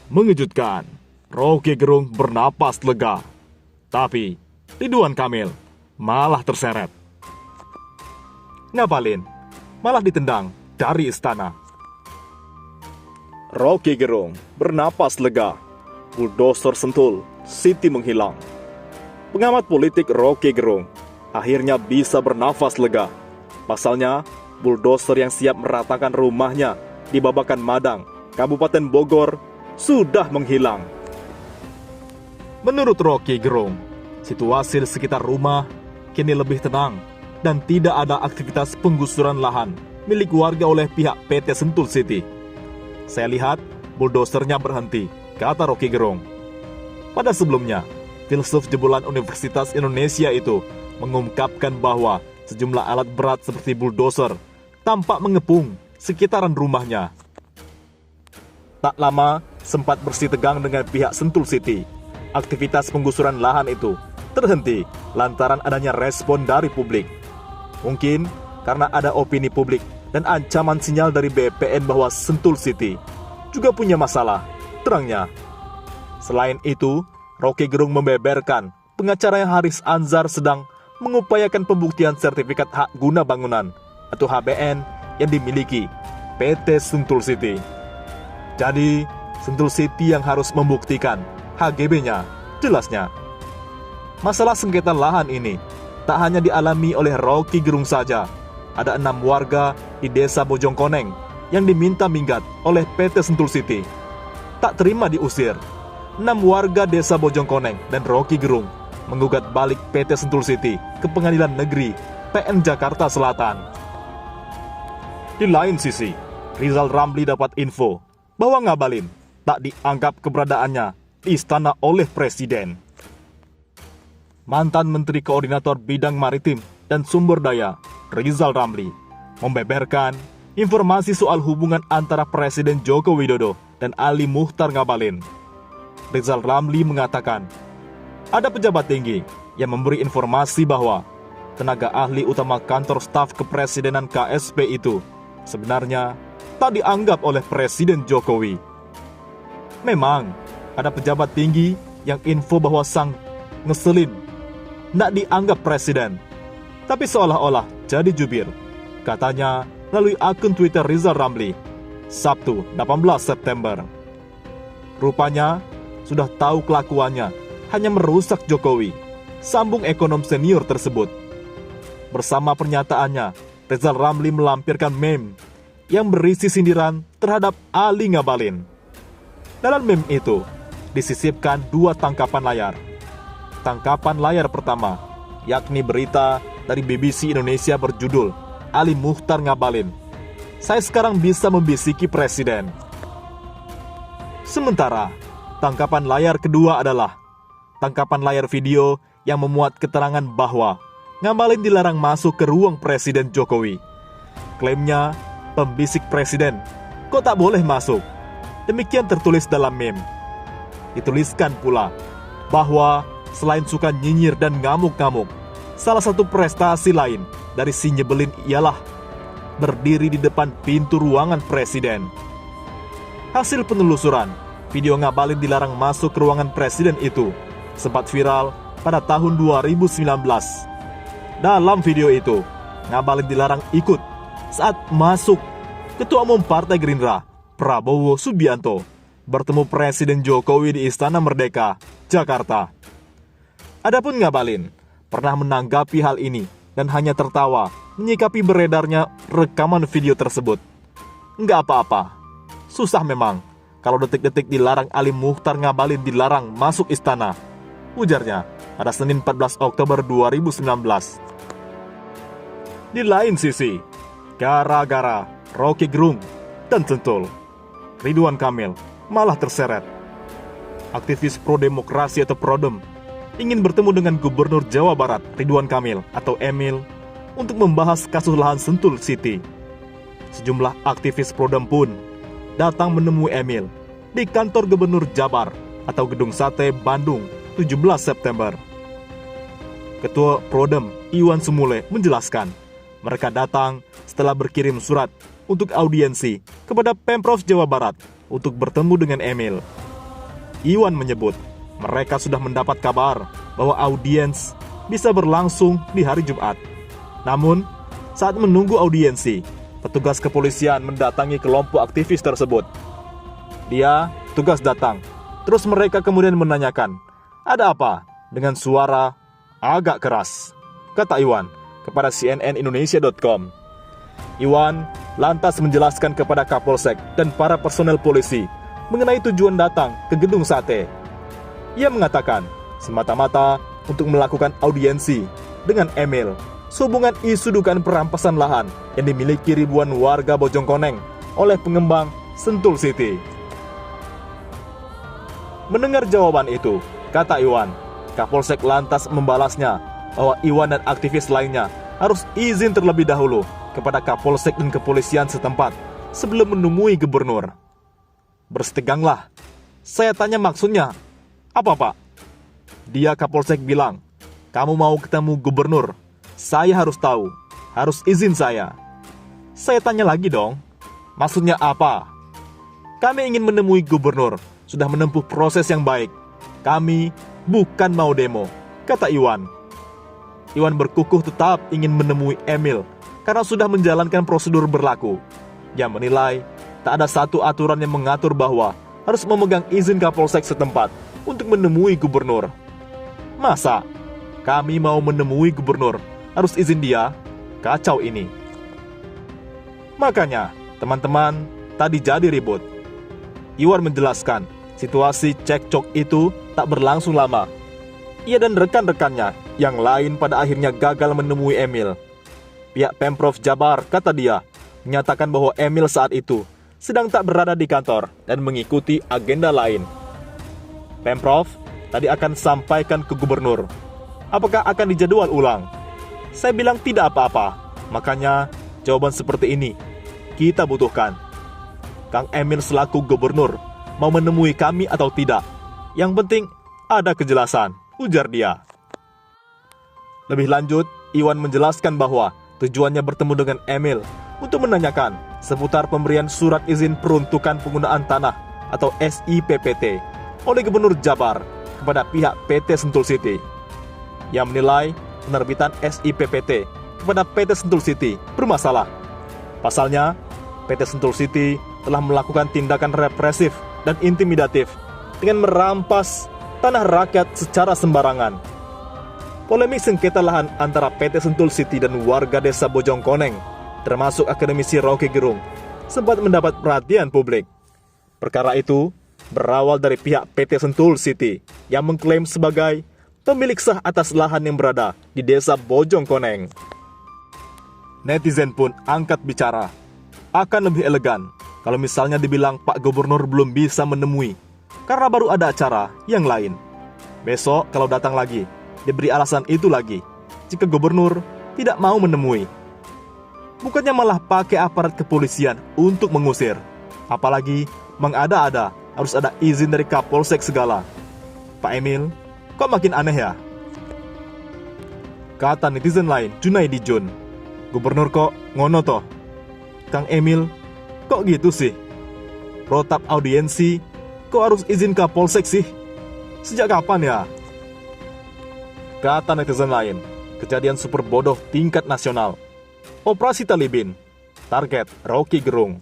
Mengejutkan, Roky Gerung bernapas lega. Tapi Ridwan Kamil malah terseret. Ngabalin malah ditendang dari istana. Roky Gerung bernapas lega. Bulldozer Sentul City menghilang. Pengamat politik Roky Gerung akhirnya bisa bernafas lega. Pasalnya, bulldozer yang siap meratakan rumahnya di Babakan Madang, Kabupaten Bogor, sudah menghilang. Menurut Roky Gerung, situasi di sekitar rumah kini lebih tenang dan tidak ada aktivitas penggusuran lahan milik warga oleh pihak PT Sentul City. Saya lihat bulldozernya berhenti, kata Roky Gerung. Pada sebelumnya, filsuf jebolan Universitas Indonesia itu mengungkapkan bahwa sejumlah alat berat seperti bulldozer tampak mengepung sekitaran rumahnya. Tak lama, sempat bersih tegang dengan pihak Sentul City. Aktivitas penggusuran lahan itu terhenti lantaran adanya respon dari publik. Mungkin karena ada opini publik dan ancaman sinyal dari BPN bahwa Sentul City juga punya masalah, terangnya. Selain itu, Roky Gerung membeberkan pengacaranya Haris Anzar sedang mengupayakan pembuktian sertifikat hak guna bangunan atau HBN yang dimiliki PT Sentul City. Jadi, Sentul City yang harus membuktikan HGB-nya, jelasnya. Masalah sengketa lahan ini tak hanya dialami oleh Roky Gerung saja. Ada 6 warga di desa Bojongkoneng yang diminta minggat oleh PT Sentul City. Tak terima diusir, 6 warga desa Bojongkoneng dan Roky Gerung menggugat balik PT Sentul City ke Pengadilan Negeri PN Jakarta Selatan. Di lain sisi, Rizal Ramli dapat info bahwa Ngabalin tak dianggap keberadaannya di istana oleh Presiden. Mantan Menteri Koordinator Bidang Maritim dan Sumber Daya, Rizal Ramli, membeberkan informasi soal hubungan antara Presiden Joko Widodo dan Ali Muchtar Ngabalin. Rizal Ramli mengatakan, ada pejabat tinggi yang memberi informasi bahwa tenaga ahli utama kantor staf kepresidenan KSP itu sebenarnya tak dianggap oleh Presiden Jokowi. Memang, ada pejabat tinggi yang info bahwa sang ngeselin tak dianggap Presiden, tapi seolah-olah jadi jubir, katanya melalui akun Twitter Rizal Ramli, Sabtu 18 September. Rupanya, sudah tahu kelakuannya hanya merusak Jokowi, sambung ekonom senior tersebut. Bersama pernyataannya, Rizal Ramli melampirkan meme yang berisi sindiran terhadap Ali Ngabalin. Dalam meme itu, disisipkan 2 tangkapan layar. Tangkapan layar pertama, yakni berita dari BBC Indonesia berjudul Ali Muchtar Ngabalin, saya sekarang bisa membisiki Presiden. Sementara, tangkapan layar kedua adalah tangkapan layar video yang memuat keterangan bahwa Ngabalin dilarang masuk ke ruang Presiden Jokowi. Klaimnya, pembisik Presiden, kok tak boleh masuk? Demikian tertulis dalam meme. Dituliskan pula bahwa selain suka nyinyir dan ngamuk-ngamuk, salah satu prestasi lain dari si nyebelin ialah berdiri di depan pintu ruangan Presiden. Hasil penelusuran, video Ngabalin dilarang masuk ke ruangan Presiden itu sempat viral pada tahun 2019. Dalam video itu, Ngabalin dilarang ikut saat masuk Ketua Umum Partai Gerindra, Prabowo Subianto, bertemu Presiden Jokowi di Istana Merdeka, Jakarta. Adapun Ngabalin pernah menanggapi hal ini dan hanya tertawa menyikapi beredarnya rekaman video tersebut. Nggak apa-apa, susah memang kalau detik-detik dilarang Ali Muchtar Ngabalin dilarang masuk istana, ujarnya pada Senin 14 Oktober 2019. Di lain sisi, gara-gara Roky Gerung dan Sentul, Ridwan Kamil malah terseret. Aktivis pro-demokrasi atau Prodem ingin bertemu dengan Gubernur Jawa Barat Ridwan Kamil atau Emil untuk membahas kasus lahan Sentul City. Sejumlah aktivis Prodem pun datang menemui Emil di kantor Gubernur Jabar atau Gedung Sate Bandung 17 September. Ketua Prodem Iwan Sumule menjelaskan, mereka datang setelah berkirim surat untuk audiensi kepada Pemprov Jawa Barat untuk bertemu dengan Emil. Iwan menyebut mereka sudah mendapat kabar bahwa audiens bisa berlangsung di hari Jumat. Namun, saat menunggu audiensi, petugas kepolisian mendatangi kelompok aktivis tersebut. Tugas datang, terus mereka kemudian menanyakan, "Ada apa?" dengan suara agak keras, kata Iwan kepada cnnindonesia.com. Iwan lantas menjelaskan kepada Kapolsek dan para personel polisi mengenai tujuan datang ke gedung sate. Ia mengatakan semata-mata untuk melakukan audiensi dengan Emil sehubungan isu dugaan perampasan lahan yang dimiliki ribuan warga Bojongkoneng oleh pengembang Sentul City. Mendengar jawaban itu, kata Iwan, Kapolsek lantas membalasnya bahwa Iwan dan aktivis lainnya harus izin terlebih dahulu kepada Kapolsek dan kepolisian setempat sebelum menemui gubernur. Bersteganglah. Saya tanya maksudnya, apa Pak? Dia Kapolsek bilang, kamu mau ketemu gubernur, saya harus tahu, harus izin saya. Saya tanya lagi dong, maksudnya apa? Kami ingin menemui gubernur, sudah menempuh proses yang baik. Kami bukan mau demo, kata Iwan. Iwan berkukuh tetap ingin menemui Emil karena sudah menjalankan prosedur berlaku. Ia menilai tak ada satu aturan yang mengatur bahwa harus memegang izin Kapolsek setempat untuk menemui gubernur. Masa kami mau menemui gubernur harus izin dia? Kacau ini. Makanya, teman-teman, tadi jadi ribut. Iwan menjelaskan, situasi cekcok itu tak berlangsung lama. Ia dan rekan-rekannya yang lain pada akhirnya gagal menemui Emil. Pihak Pemprov Jabar, kata dia, menyatakan bahwa Emil saat itu sedang tak berada di kantor dan mengikuti agenda lain. Pemprov tadi akan sampaikan ke gubernur. Apakah akan dijadwal ulang? Saya bilang tidak apa-apa. Makanya jawaban seperti ini kita butuhkan. Kang Emil selaku gubernur mau menemui kami atau tidak? Yang penting ada kejelasan, ujar dia. Lebih lanjut, Iwan menjelaskan bahwa tujuannya bertemu dengan Emil untuk menanyakan seputar pemberian surat izin peruntukan penggunaan tanah atau SIPPT oleh Gubernur Jabar kepada pihak PT Sentul City. Ia menilai penerbitan SIPPT kepada PT Sentul City bermasalah. Pasalnya, PT Sentul City telah melakukan tindakan represif dan intimidatif dengan merampas tanah rakyat secara sembarangan. Polemik sengketa lahan antara PT Sentul City dan warga desa Bojongkoneng, termasuk akademisi Rocky Gerung, sempat mendapat perhatian publik. Perkara itu berawal dari pihak PT Sentul City yang mengklaim sebagai pemilik sah atas lahan yang berada di desa Bojongkoneng. Netizen pun angkat bicara. Akan lebih elegan kalau misalnya dibilang Pak Gubernur belum bisa menemui karena baru ada acara yang lain. Besok kalau datang lagi, diberi alasan itu lagi jika gubernur tidak mau menemui. Bukannya malah pakai aparat kepolisian untuk mengusir. Apalagi mengada-ada harus ada izin dari Kapolsek segala. Pak Emil, kok makin aneh ya? Kata netizen lain, Junaidi Jun. Gubernur kok ngono toh? Kang Emil, kok gitu sih? Protap audiensi, kok harus izin Kapolsek sih? Sejak kapan ya? Kata netizen lain, kejadian super bodoh tingkat nasional. Operasi Talibin, target Rocky Gerung.